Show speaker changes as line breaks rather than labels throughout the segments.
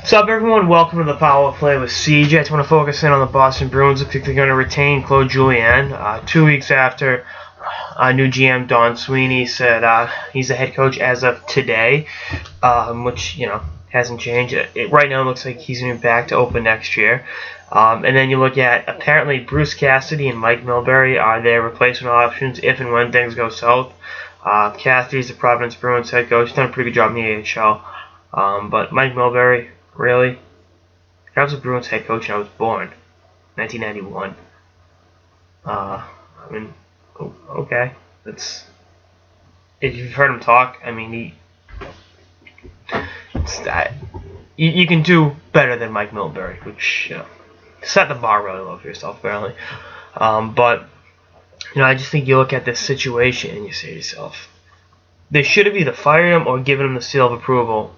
What's up, everyone? Welcome to the Power Play with CJ. I just want to focus in on the Boston Bruins. Looks like they're going to retain Claude Julien 2 weeks after new GM Don Sweeney said he's the head coach as of today, which hasn't changed. Right now, it looks like he's going to be back to open next year. And then you look at apparently Bruce Cassidy and Mike Milbury are their replacement options if and when things go south. Cassidy's the Providence Bruins head coach. He's done a pretty good job in the AHL. But Mike Milbury, really? I was a Bruins head coach when I was born, 1991. Okay. That's, if you've heard him talk, you can do better than Mike Milbury, which set the bar really low for yourself, apparently. But I just think you look at this situation and you say to yourself, they should have either fired him or given him the seal of approval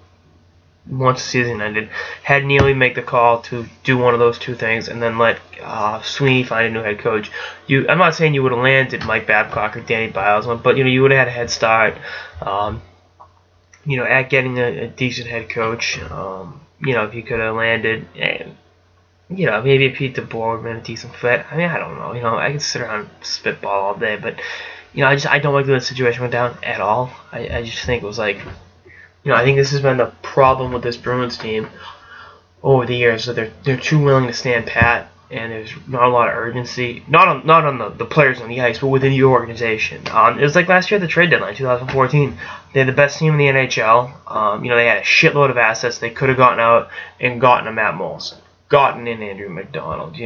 once the season ended, had Neely make the call to do one of those two things, and then let Sweeney find a new head coach. I'm not saying you would have landed Mike Babcock or Danny Bilesman, but you would have had a head start, at getting a decent head coach. If you could have landed, maybe a Pete DeBoer would have been a decent fit. I don't know. I could sit around and spitball all day, but I don't like the way the situation went down at all. I just think it was like, I think this has been the problem with this Bruins team over the years, that they're too willing to stand pat, and there's not a lot of urgency. Not on the players on the ice, but within the organization. It was like last year at the trade deadline, 2014. They had the best team in the NHL. They had a shitload of assets. They could have gotten out and gotten a Matt Moulson, gotten in Andrew McDonald.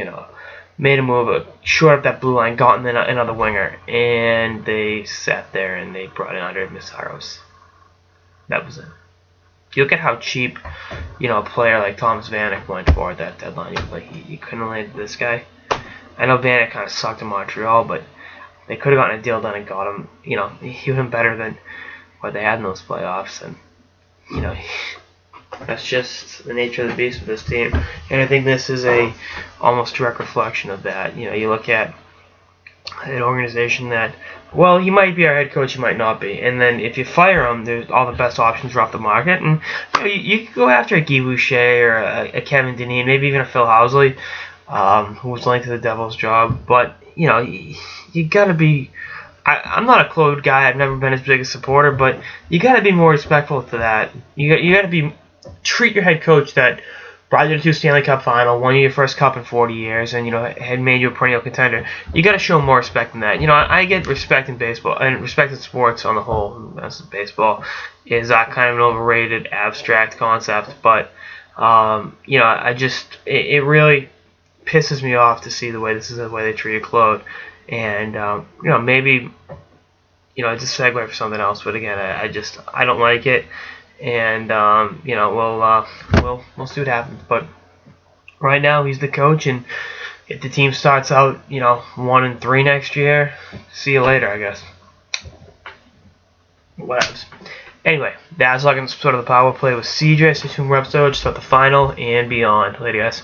Made a move, shored up that blue line, gotten another winger, and they sat there and they brought in Andre Missaros. That was it. You look at how cheap, a player like Thomas Vanek went for at that deadline. You couldn't have landed this guy. I know Vanek kind of sucked in Montreal, but they could have gotten a deal done and got him, even better than what they had in those playoffs. And, that's just the nature of the beast with this team. And I think this is a almost direct reflection of that. You look at an organization that, well, he might be our head coach, he might not be. And then if you fire him, there's all the best options are off the market. And you could go after a Guy Boucher or a Kevin Dineen, maybe even a Phil Housley, who was linked to the Devils job. But, you got to be... I'm not a Claude guy. I've never been his biggest supporter, but you got to be more respectful to that. You got to treat your head coach that brought you to 2 Stanley Cup final, won you your first cup in 40 years, and had made you a perennial contender. You got to show more respect than that. I get respect in baseball, and respect in sports on the whole. Baseball is kind of an overrated, abstract concept, but it really pisses me off to see the way they treated Claude, and maybe it's a segue for something else, but again, I don't like it. And we'll see what happens. But right now he's the coach, and if the team starts out 1-3 next year, see you later, I guess. Whatevs. Anyway, that's like sort of the Power Play with CJ. Stay tuned for episodes about the final and beyond. Later, guys.